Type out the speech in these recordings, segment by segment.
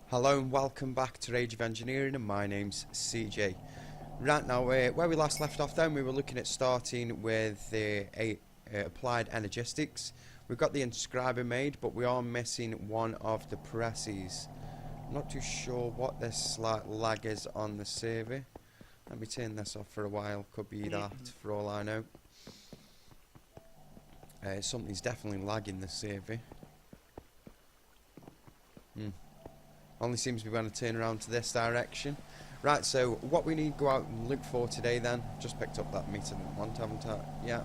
Hello and welcome back to Age of Engineering, and my name's CJ. Right now, where we last left off then, we were looking at starting with the applied energistics. We've got the inscriber made, but we are missing one of the presses. I'm not too sure what this slight lag is on the server. Let me turn this off for a while, could be that for all I know. Something's definitely lagging the server. Only seems to be when I turn around to this direction. Right, so what we need to go out and look for today then, just picked up that meter one, haven't I? Yeah.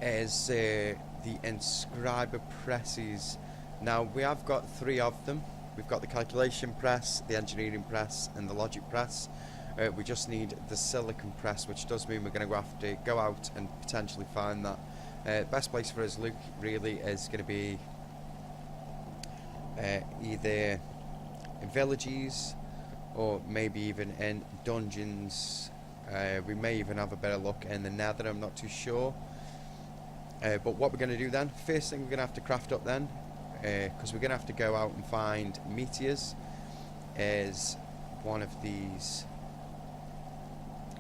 Is the inscriber presses. Now, we have got 3 of them. We've got the calculation press, the engineering press, and the logic press. We just need the silicon press, which does mean we're going to have to go out and potentially find that. Best place for us to look really is going to be either in villages or maybe even in dungeons. We may even have a better look in the nether, I'm not too sure. But what we're going to do then, first thing we're going to have to craft up then, because we're going to have to go out and find Meteors, is one of these.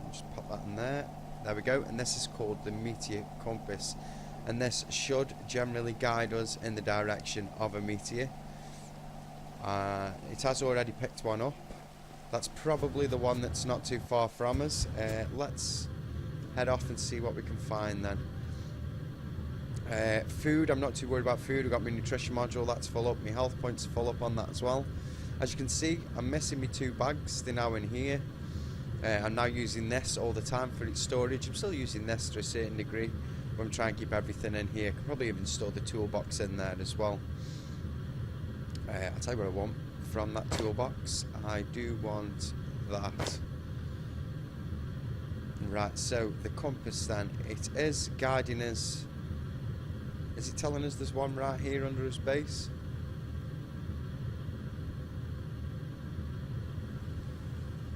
I'll just pop that in there. There we go, and this is called the Meteor Compass, and this should generally guide us in the direction of a meteor. It has already picked one up. That's probably the one that's not too far from us. Let's head off and see what we can find then. Food, I'm not too worried about food. We've got my nutrition module, that's full up. My health points are full up on that as well. As you can see, I'm missing my 2 bags. They're now in here. I'm now using this all the time for its storage. I'm still using this to a certain degree, but I'm trying to keep everything in here. Could probably even store the toolbox in there as well. I'll tell you what I want from that toolbox. I do want that. Right, so the compass then, it is guiding us. Is it telling us there's one right here under his base?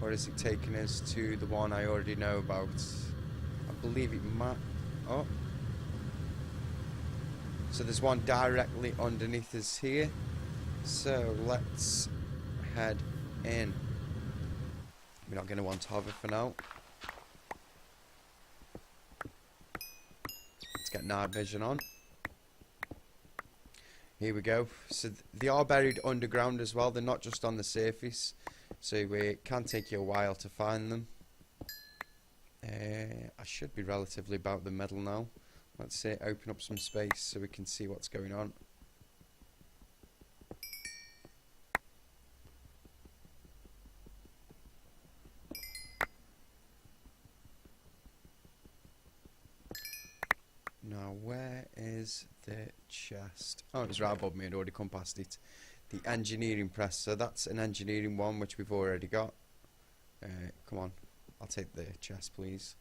Or is it taking us to the one I already know about? I believe it might. Oh. So there's one directly underneath us here. So let's head in. We're not going to want to hover for now. Let's get night vision on. Here we go. So they are buried underground as well. They're not just on the surface. So it can take you a while to find them. I should be relatively about the middle now. Let's say open up some space so we can see what's going on. Now, where is the chest? Oh, it was right above me. I'd already come past it. The engineering press. So that's an engineering one, which we've already got. Come on. I'll take the chest, please.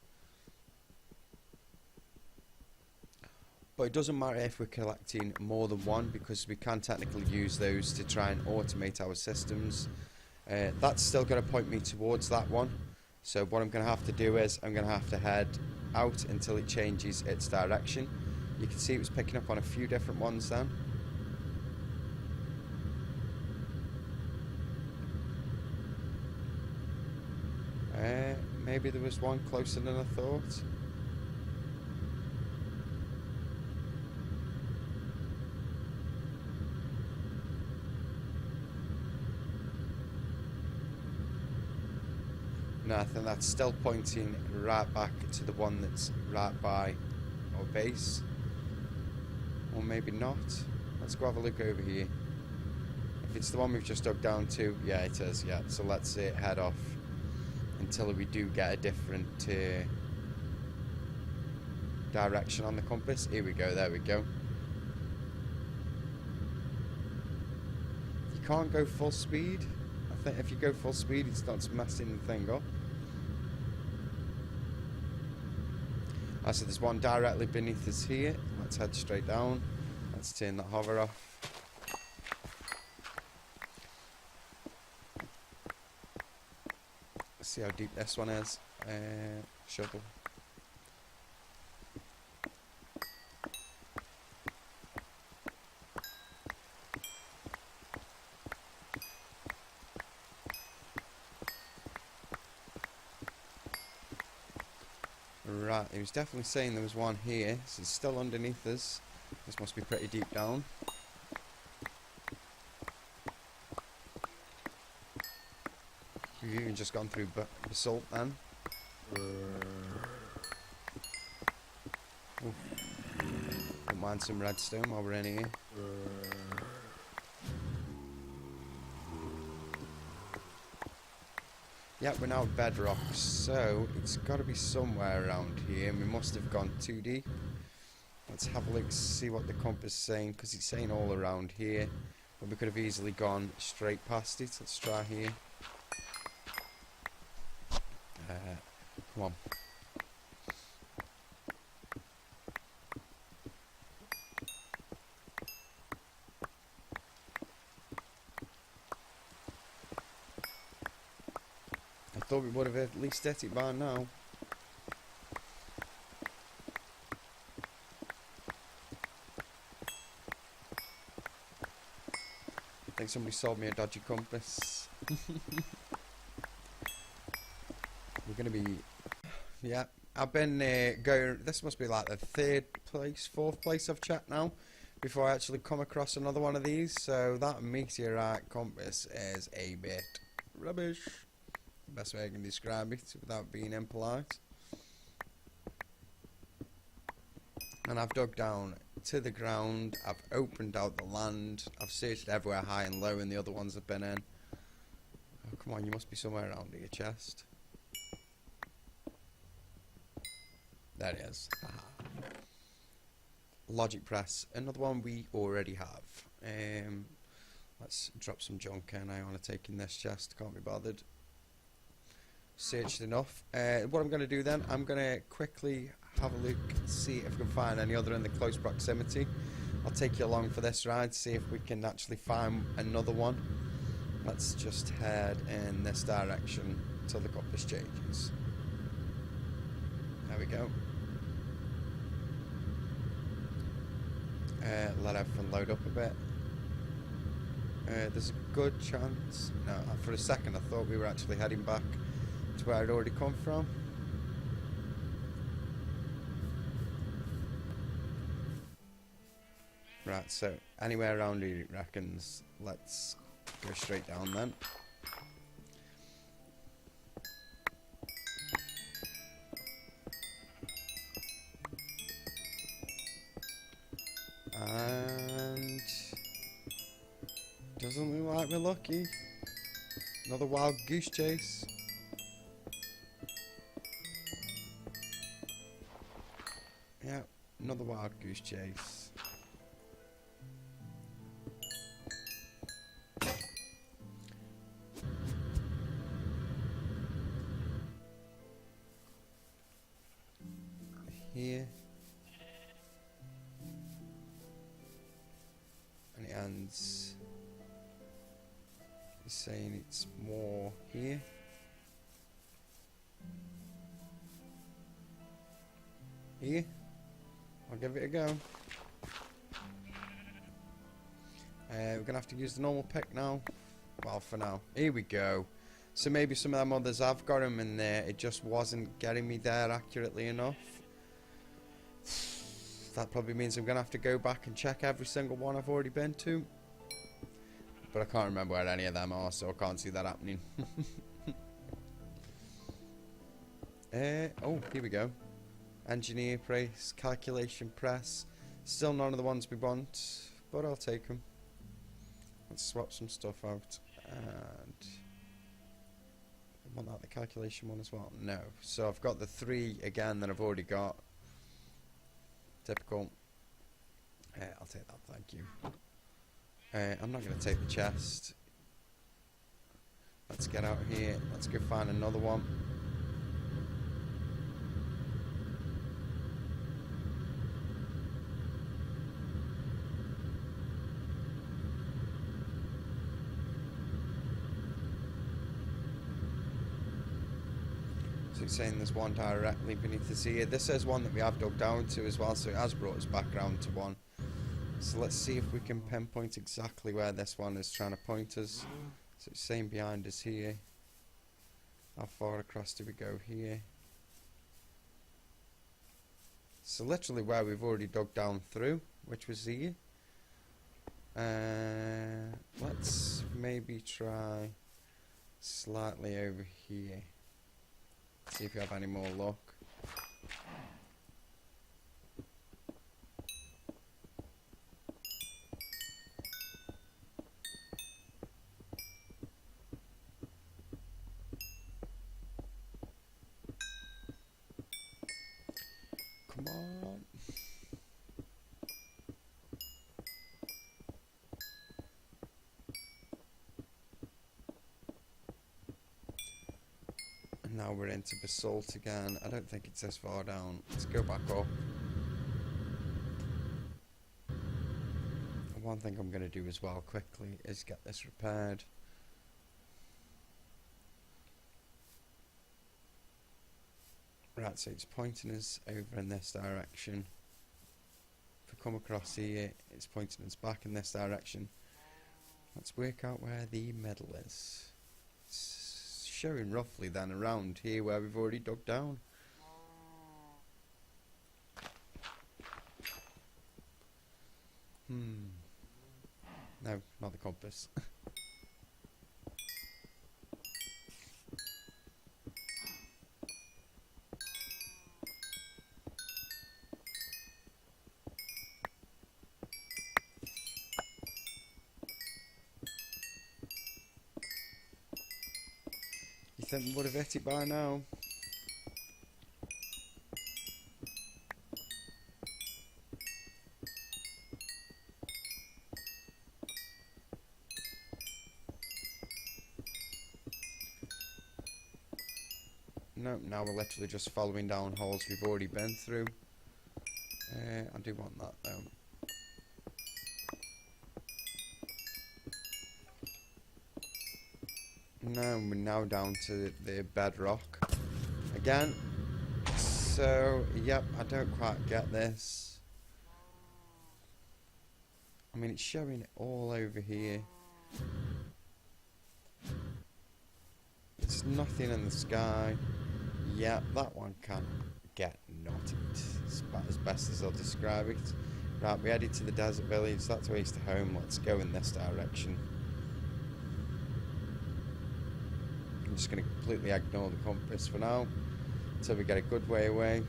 But it doesn't matter if we're collecting more than one, because we can technically use those to try and automate our systems. That's still going to point me towards that one. So what I'm going to have to do is I'm going to have to head out until it changes its direction. You can see it was picking up on a few different ones then. Maybe there was one closer than I thought. No, I think that's still pointing right back to the one that's right by our base. Or maybe not. Let's go have a look over here. If it's the one we've just dug down to, yeah it is, yeah. So let's head off until we do get a different direction on the compass. Here we go, there we go. You can't go full speed. I think if you go full speed it starts messing the thing up. So there's one directly beneath us here. Let's head straight down. Let's turn that hover off. Let's see how deep this one is. Shovel. Right, he was definitely saying there was one here, so it's still underneath us. This must be pretty deep down. We've even just gone through basalt then. Don't mind some redstone while we're in here. Yeah, we're now at bedrock, so it's got to be somewhere around here, and we must have gone too deep. Let's have a look, see what the compass is saying, because it's saying all around here, but we could have easily gone straight past it. Let's try here. Come on. I thought we would have at least hit it by now. I think somebody sold me a dodgy compass. We're going to be... Yeah, I've been going... This must be like the fourth place I've checked now, before I actually come across another one of these. So that meteorite compass is a bit rubbish. Best way I can describe it without being impolite. And I've dug down to the ground, I've opened out the land, I've searched everywhere high and low in the other ones I've been in. Oh, come on, you must be somewhere around your chest. There it is. Aha. Logic press, another one we already have. Let's drop some junk in. I want to take in this chest, can't be bothered. Searched enough. What I'm going to do then, I'm going to quickly have a look, see if we can find any other in the close proximity. I'll take you along for this ride, see if we can actually find another one. Let's just head in this direction until the compass changes. There we go. Let everything load up a bit. There's a good chance... No, for a second I thought we were actually heading back to where I'd already come from. Right, so anywhere around here it reckons. Let's go straight down then. And doesn't look like we're lucky. Another wild goose chase. Yeah, another wild goose chase. Here. And it ends. He's saying it's more here. Here. I'll give it a go. We're going to have to use the normal pick now. Well, for now. Here we go. So maybe some of them others have got them in there. It just wasn't getting me there accurately enough. That probably means I'm going to have to go back and check every single one I've already been to. But I can't remember where any of them are, so I can't see that happening. Oh, here we go. Engineer press, calculation press. Still none of the ones we want, but I'll take them. Let's swap some stuff out. And I want that the calculation one as well. No. So I've got the 3 again that I've already got. Typical. I'll take that, thank you. I'm not going to take the chest. Let's get out here. Let's go find another one. So it's saying there's one directly beneath us here. This is one that we have dug down to as well, so it has brought us back round to one. So let's see if we can pinpoint exactly where this one is trying to point us. So it's saying behind us here. How far across do we go here? So literally where we've already dug down through, which was here. Let's maybe try slightly over here. See if we have any more luck. Come on. And now we're into basalt again. I don't think it's this far down. Let's go back up. One thing I'm going to do as well quickly is get this repaired. Right, so it's pointing us over in this direction. If we come across here, it's pointing us back in this direction. Let's work out where the medal is. It's showing roughly then around here where we've already dug down. No, not the compass. You think we would have hit it by now? No, now we're literally just following down holes we've already been through. I do want that though. No, we're now down to the bedrock again. So, yep, I don't quite get this. I mean, it's showing it all over here. There's nothing in the sky. Yeah, that one can get knotted. It's about as best as I'll describe it. Right, we headed to the desert village. That's ways to home. Let's go in this direction. I'm just going to completely ignore the compass for now until we get a good way away.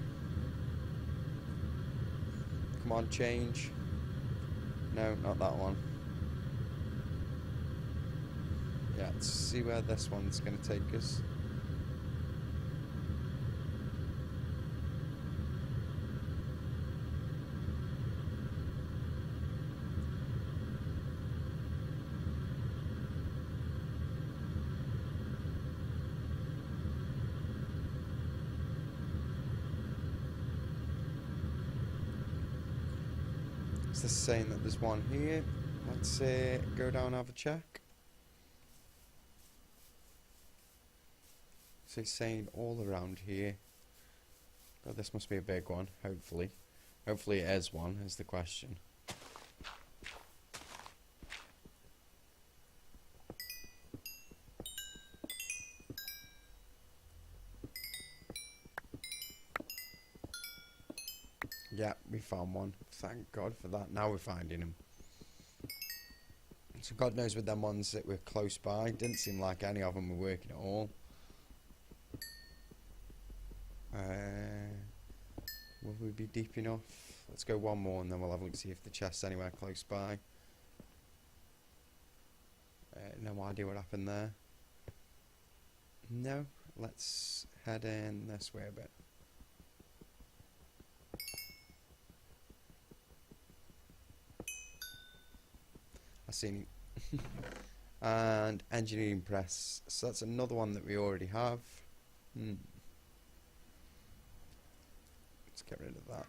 Come on, change. No, not that one. Yeah, let's see where this one's going to take us. It's just saying that there's one here. Let's go down and have a check. So it's saying all around here. God, this must be a big one, hopefully. Hopefully it is one, is the question. Yeah, we found one. Thank God for that. Now we're finding them. So God knows with them ones that were close by. Didn't seem like any of them were working at all. Will we be deep enough? Let's go one more and then we'll have a look to see if the chest's anywhere close by. No idea what happened there. No, let's head in this way a bit. I seen it. And engineering press. So that's another one that we already have. Let's get rid of that.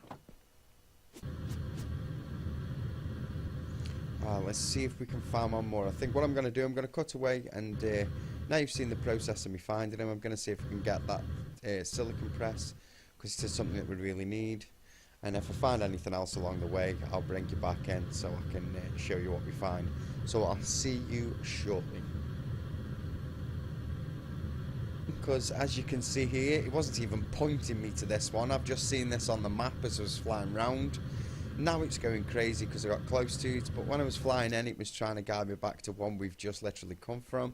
Let's see if we can find one more. I think what I'm going to do, I'm going to cut away and now you've seen the process of me finding them, I'm going to see if we can get that silicon press, because it's just something that we really need. And if I find anything else along the way, I'll bring you back in so I can show you what we find. So I'll see you shortly. because as you can see here, it wasn't even pointing me to this one. I've just seen this on the map as I was flying round. Now it's going crazy because I got close to it, but when I was flying in, it was trying to guide me back to one we've just literally come from.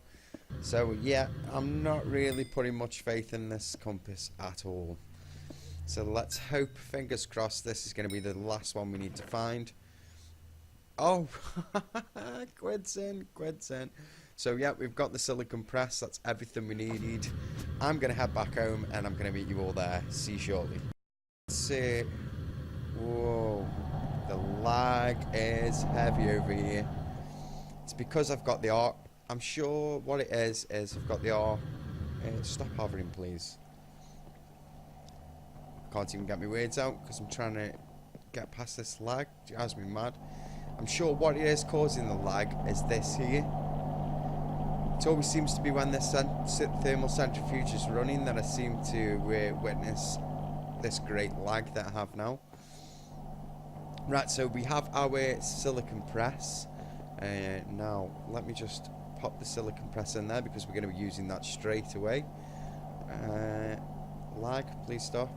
So yeah, I'm not really putting much faith in this compass at all. So let's hope, fingers crossed, this is going to be the last one we need to find. Oh, quid's in. So yeah, we've got the silicon press, that's everything we needed. I'm going to head back home and I'm going to meet you all there. See you shortly. Let's see. Whoa, the lag is heavy over here. It's because I've got the arc. I'm sure what it is I've got the arc. Stop hovering, please. Can't even get my words out because I'm trying to get past this lag. It drives me mad. I'm sure what it is causing the lag is this here. It always seems to be when this thermal centrifuge is running that I seem to witness this great lag that I have now. Right, so we have our silicon press. Now, let me just pop the silicon press in there because we're going to be using that straight away. Lag, please stop.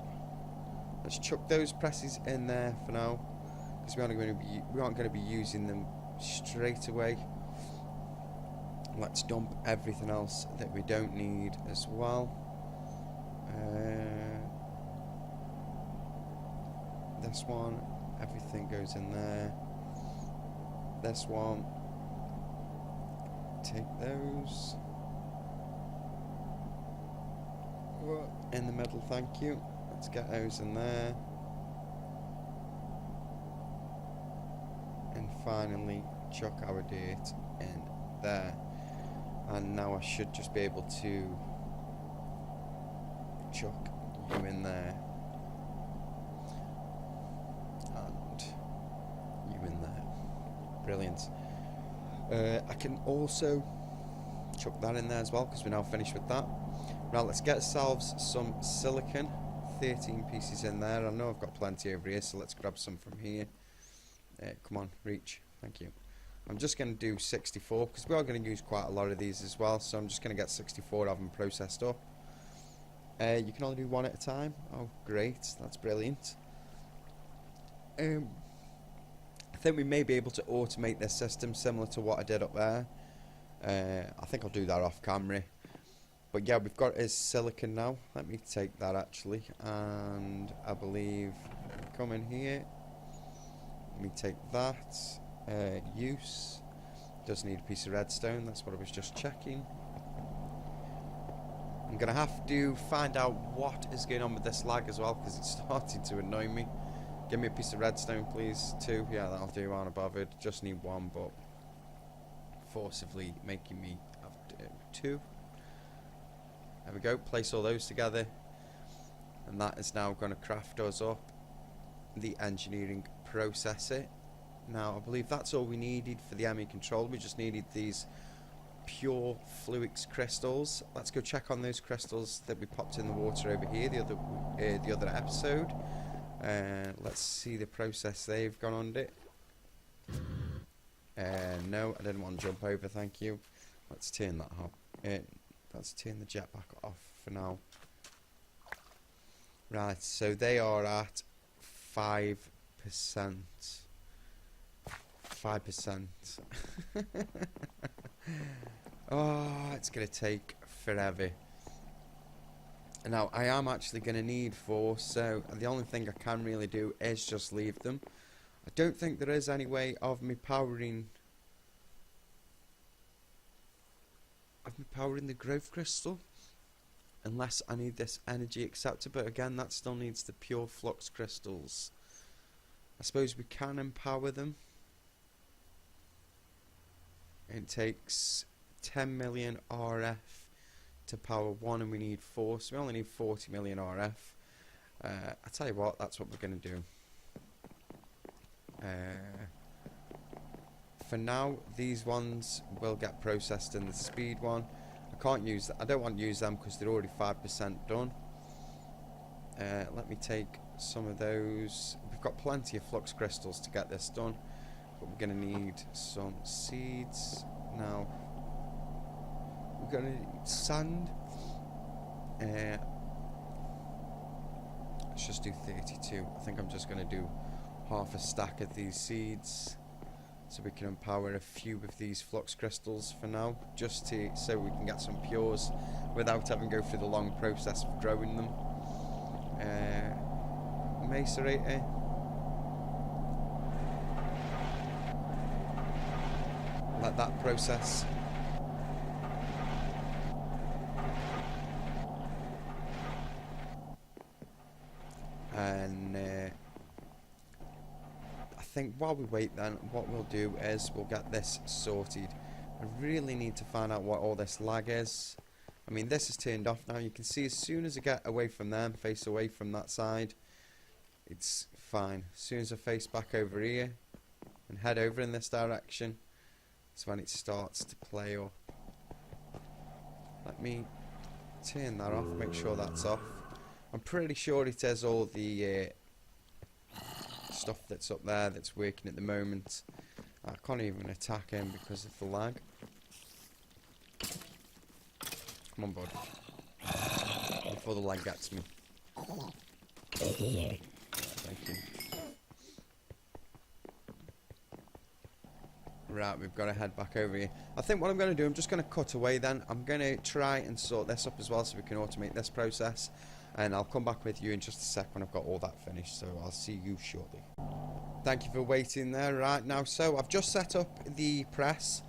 Let's chuck those presses in there for now because we aren't going to be using them straight away. Let's dump everything else that we don't need as well. This one, everything goes in there. This one, take those. In the middle, thank you. Let's get those in there. And finally, chuck our dirt in there. And now I should just be able to chuck you in there. And you in there. Brilliant. I can also chuck that in there as well because we're now finished with that. Right, let's get ourselves some silicon. 13 pieces in there. I know I've got plenty over here, so let's grab some from here. Come on, reach. Thank you. I'm just going to do 64 because we are going to use quite a lot of these as well, so I'm just going to get 64 of them processed up. You can only do one at a time. Oh, great. That's brilliant. I think we may be able to automate this system similar to what I did up there. I think I'll do that off camera. But yeah, we've got his silicon now. Let me take that actually. And I believe, come in here. Let me take that. Use. Does need a piece of redstone. That's what I was just checking. I'm going to have to find out what is going on with this lag as well because it's starting to annoy me. Give me a piece of redstone, please. 2. Yeah, that'll do. Aren't bothered. Just need 1, but forcibly making me have to do 2. There we go. Place all those together. And that is now going to craft us up the engineering processor. Now, I believe that's all we needed for the ME control. We just needed these pure fluix crystals. Let's go check on those crystals that we popped in the water over here the other episode. Let's see the process they've gone on it. No, I didn't want to jump over, thank you. Let's turn that off. Let's turn the jetpack off for now. Right, so they are at 5%. 5%. Oh, it's going to take forever. Now, I am actually going to need 4, so the only thing I can really do is just leave them. I don't think there is any way of me powering the growth crystal unless I need this energy acceptor, but again that still needs the pure flux crystals. I suppose we can empower them. It takes 10 million RF to power 1 and we need 4, so we only need 40 million RF. I tell you what, that's what we're going to do. For now, these ones will get processed in the speed one. I can't use that. I don't want to use them because they're already 5% done. Let me take some of those. We've got plenty of flux crystals to get this done, but we're going to need some seeds. Now, we're going to need sand. Let's just do 32. I think I'm just going to do half a stack of these seeds, so we can empower a few of these flux crystals for now, just to so we can get some pures without having to go through the long process of growing them. Macerator. Let that process. And I think while we wait then, what we'll do is we'll get this sorted. I really need to find out what all this lag is. I mean, this is turned off now. You can see as soon as I get away from there, face away from that side, it's fine. As soon as I face back over here and head over in this direction, it's when it starts to play up. Let me turn that off, make sure that's off. I'm pretty sure it has all the stuff that's up there that's working at the moment. I can't even attack him because of the lag. Come on, bud. Before the lag gets me. Thank you. Right, we've got to head back over here. I think what I'm going to do, I'm just going to cut away then. I'm going to try and sort this up as well so we can automate this process. And I'll come back with you in just a sec when I've got all that finished. So I'll see you shortly. Thank you for waiting there. Right now, so I've just set up the press.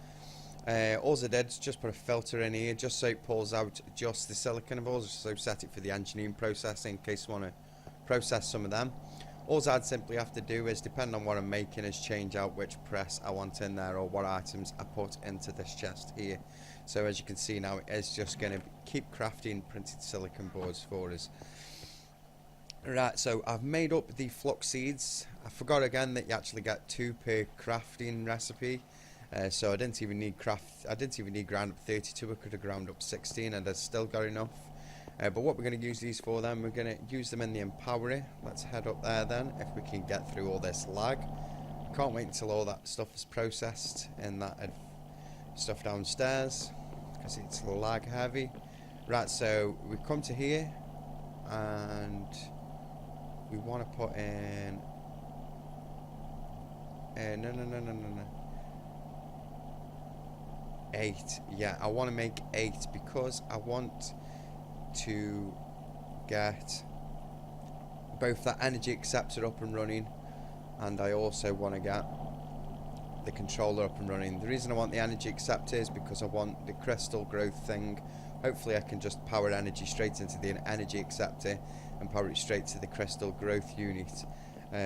All I did is just put a filter in here just so it pulls out just the silicon. I've also set it for the engineering process in case you want to process some of them. All I'd simply have to do is, depending on what I'm making, is change out which press I want in there or what items I put into this chest here. So as you can see now, it's just going to keep crafting printed silicon boards for us. Right, so I've made up the flux seeds. I forgot again that you actually get 2 per crafting recipe. So I didn't even need ground up 32. I could have ground up 16 and I've still got enough. But what we're going to use these for then, we're going to use them in the empowerer. Let's head up there then, if we can get through all this lag. Can't wait until all that stuff is processed in that stuff downstairs, because it's lag heavy. Right, so we come to here and we want to put in no 8. Yeah, I want to make 8 because I want to get both that energy acceptor up and running, and I also want to get the controller up and running. The reason I want the energy acceptor is because I want the crystal growth thing. Hopefully I can just power energy straight into the energy acceptor and power it straight to the crystal growth unit,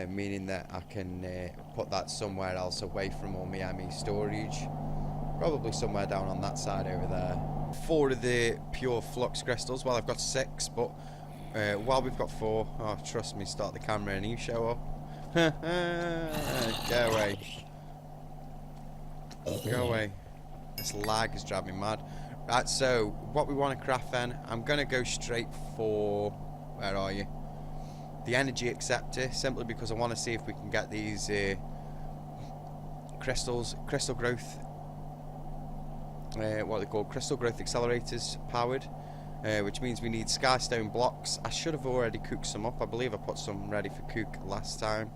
meaning that I can put that somewhere else away from all my ME storage, probably somewhere down on that side over there. 4 of the pure flux crystals. Well, I've got 6, but while we've got 4, oh, trust me, start the camera and you show up. Go away. Go away. This lag is driving me mad. Right, so what we want to craft then, I'm going to go straight for, where are you? The energy acceptor, simply because I want to see if we can get these crystal growth, what they call crystal growth accelerators powered, which means we need skystone blocks. I should have already cooked some up. I believe I put some ready for cook last time.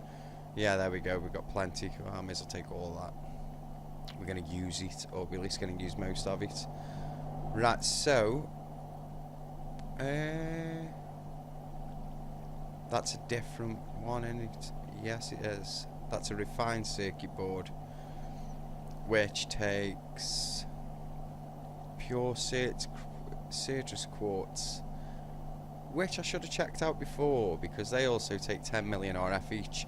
Yeah, there we go. We've got plenty. I may as well take all that. We're going to use it, or we're at least going to use most of it. Right, so that's a different one, isn't it? Yes, it is. That's a refined circuit board, which takes pure citrus quartz, which I should have checked out before because they also take 10 million RF each.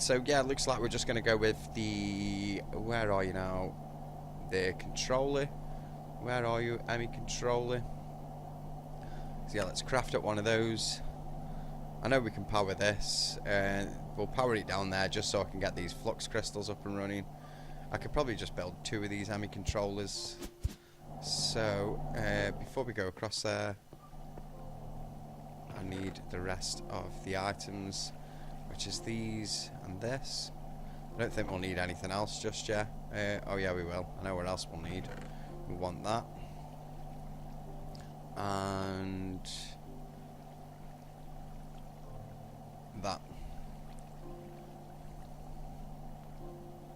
So yeah, it looks like we're just going to go with the, where are you now, the controller. Where are you, ME controller? So yeah, let's craft up one of those. I know we can power this. We'll power it down there just so I can get these flux crystals up and running. I could probably just build 2 of these ME controllers. So before we go across there, I need the rest of the items, which is these and this. I don't think we'll need anything else just yet. Oh yeah, we will. I know what else we'll need. We want that. and that.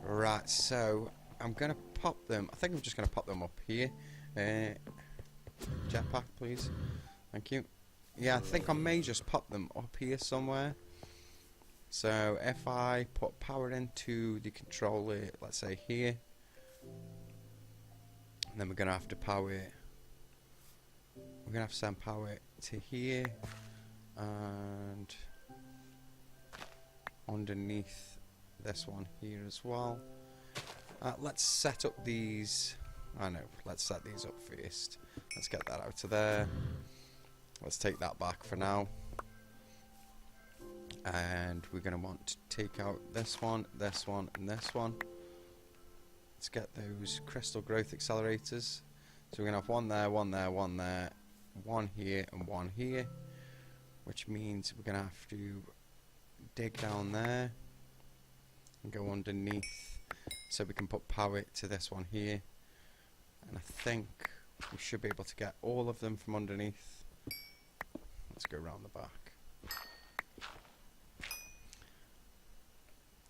Right, so I'm gonna pop them. I think I'm just gonna pop them up here. Jetpack, please. Thank you. Yeah, I think I may just pop them up here somewhere. So if I put power into the controller, let's say here, and then we're gonna have to power it. We're gonna have to send power to here and underneath this one here as well. Let's set up these. Let's set these up first. Let's get that out of there. Let's take that back for now. And we're going to want to take out this one, and this one. Let's get those crystal growth accelerators. So we're going to have one there, one there, one there, one here, and one here. Which means we're going to have to dig down there and go underneath so we can put power to this one here. And I think we should be able to get all of them from underneath. Let's go around the back.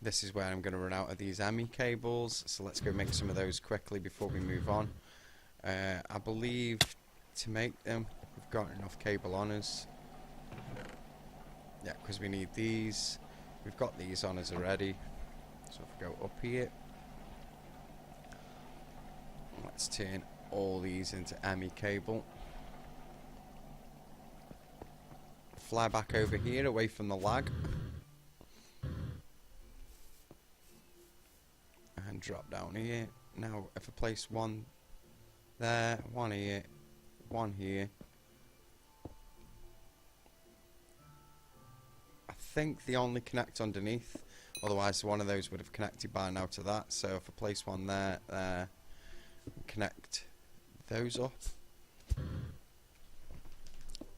This is where I'm going to run out of these ME cables, so let's go make some of those quickly before we move on. I believe to make them we've got enough cable on us. Yeah, because we need these. We've got these on us already. So if we go up here, let's turn all these into ME cable. Fly back over here away from the lag. And drop down here. Now if I place one there, one here, one here. I think they only connect underneath, otherwise one of those would have connected by now to that. So if I place one there, there, connect those up,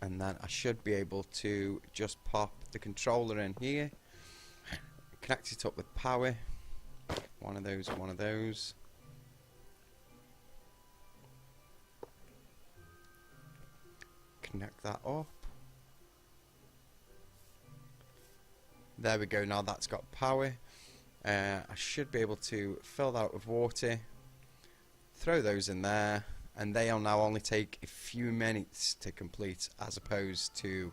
and then I should be able to just pop the controller in here, connect it up with power, one of those, one of those. Connect that up. There we go, now that's got power. I should be able to fill that with water, throw those in there, and they'll now only take a few minutes to complete as opposed to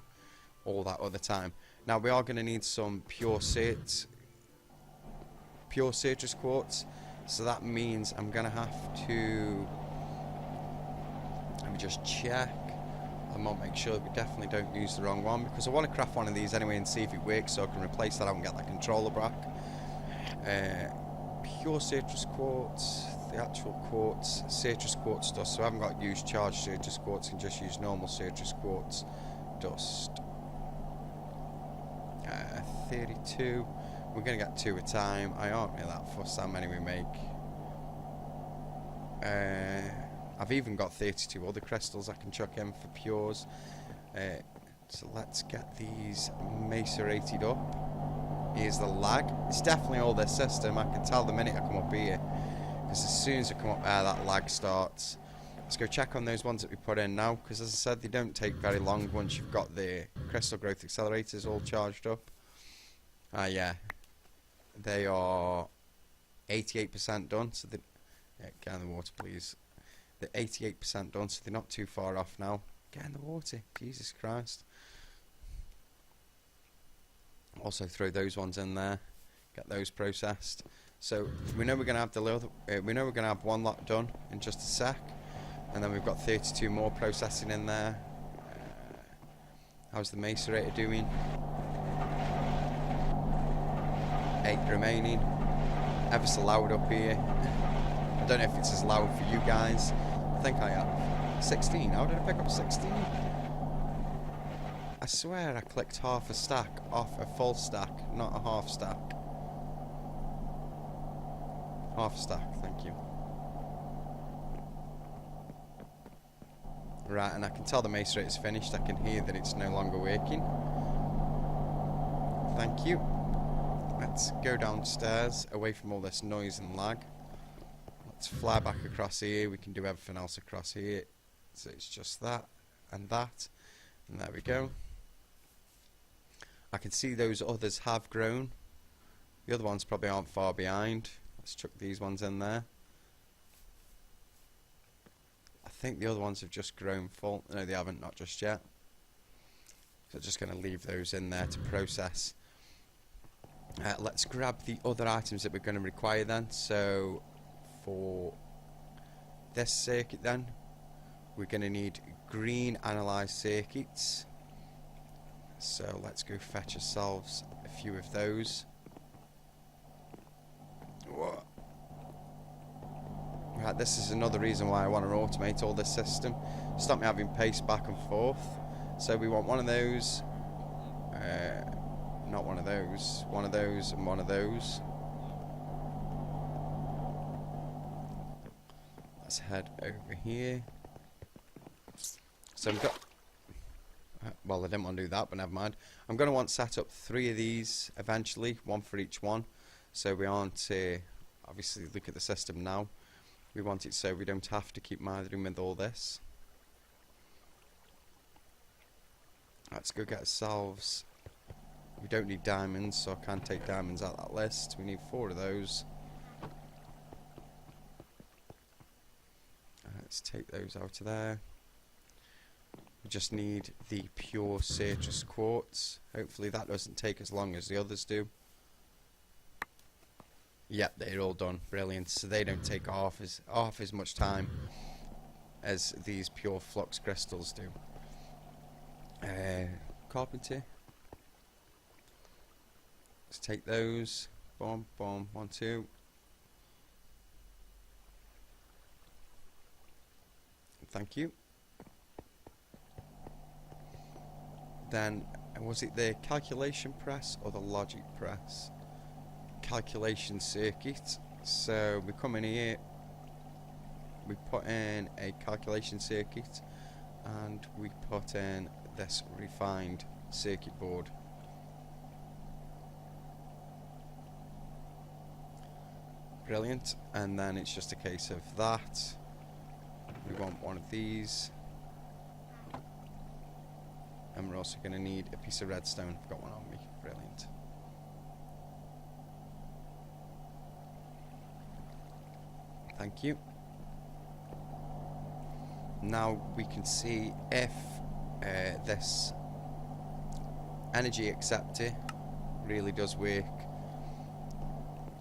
all that other time. Now we are going to need some pure citrus quartz, so that means I'm going to have to, let me just check. I might make sure that we definitely don't use the wrong one, because I want to craft one of these anyway and see if it works so I can replace that out and get that controller back. Pure citrus quartz, the actual quartz, citrus quartz dust, so I haven't got to use charged citrus quartz and just use normal citrus quartz dust. 32, we're going to get 2 at a time. I aren't really that fussed how many we make. I've even got 32 other crystals I can chuck in for pures. So let's get these macerated up. Here's the lag. It's definitely all this system. I can tell the minute I come up here, because as soon as I come up there, that lag starts. Let's go check on those ones that we put in now, because as I said, they don't take very long once you've got the crystal growth accelerators all charged up. Yeah, they are 88% done. So get in the water, please. They're 88% done, so they're not too far off now. Get in the water, Jesus Christ. Also throw those ones in there, get those processed. So we know we're going to have the little, we know we're going to have one lot done in just a sec, and then we've got 32 more processing in there. How's the macerator doing? 8 remaining. Ever so loud up here. I don't know if it's as loud for you guys. I think I have 16. How did I pick up 16? I swear I clicked half a stack off a full stack, not a half stack. Half stack, thank you. Right, and I can tell the macerator's finished. I can hear that it's no longer working. Thank you. Let's go downstairs, away from all this noise and lag. Let's fly back across here. We can do everything else across here. So it's just that. and that, and there we go. I can see those others have grown. The other ones probably aren't far behind. Let's chuck these ones in there. I think the other ones have just grown full. No, they haven't, not just yet. So just going to leave those in there to process. Let's grab the other items that we're going to require then. So for this circuit then, we're going to need green analyzed circuits. So let's go fetch ourselves a few of those. Whoa. Right, this is another reason why I want to automate all this system. Stop me having pace back and forth. So we want one of those, not one of those, one of those and one of those. Let's head over here. So we've got, well, I didn't want to do that, but never mind. I'm going to want to set up 3 of these eventually, 1 for each one. So we aren't, obviously look at the system now. We want it so we don't have to keep mithering with all this. Let's go get ourselves, we don't need diamonds, so I can't take diamonds out of that list. We need 4 of those. Let's take those out of there. We just need the pure citrus quartz. Hopefully that doesn't take as long as the others do. Yep, they're all done. Brilliant. So they don't take half as much time as these pure flux crystals do. Carpenter. Let's take those. Boom, boom, 1, 2. Thank you. Then, was it the calculation press or the logic press? Calculation circuit. So we come in here, we put in a calculation circuit, and we put in this refined circuit board. Brilliant. And then it's just a case of that. We want one of these, and we're also going to need a piece of redstone. I've got one on me. Brilliant. Thank you. Now we can see if this energy acceptor really does work,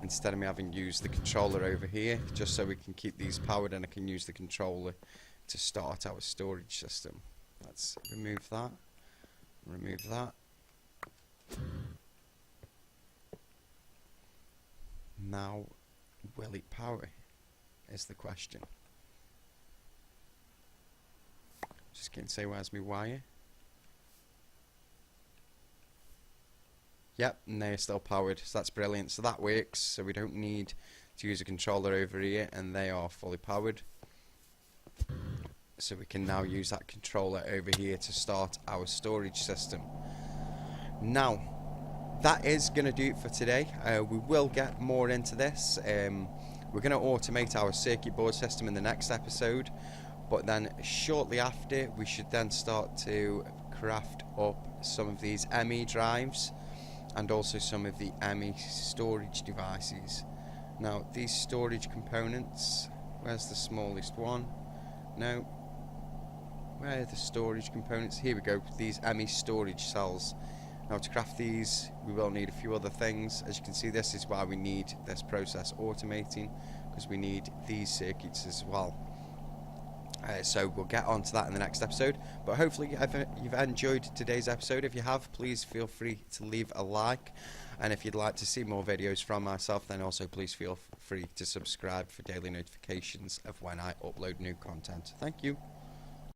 instead of me having used the controller over here, just so we can keep these powered and I can use the controller to start our storage system. Let's remove that. Remove that. Now, will it power? Is the question. Just can't say where's my wire. Yep, and they're still powered, so that's brilliant. So that works, so we don't need to use a controller over here, and they are fully powered. So we can now use that controller over here to start our storage system. Now, that is going to do it for today. We will get more into this. We're going to automate our circuit board system in the next episode, but then shortly after we should then start to craft up some of these ME drives and also some of the ME storage devices. Now these storage components, where's the smallest one? No. Where are the storage components? Here we go, these ME storage cells. Now to craft these we will need a few other things. As you can see, this is why we need this process automating, because we need these circuits as well. So we'll get on to that in the next episode, but hopefully you've enjoyed today's episode. If you have, please feel free to leave a like, and if you'd like to see more videos from myself, then also please feel free to subscribe for daily notifications of when I upload new content. Thank you.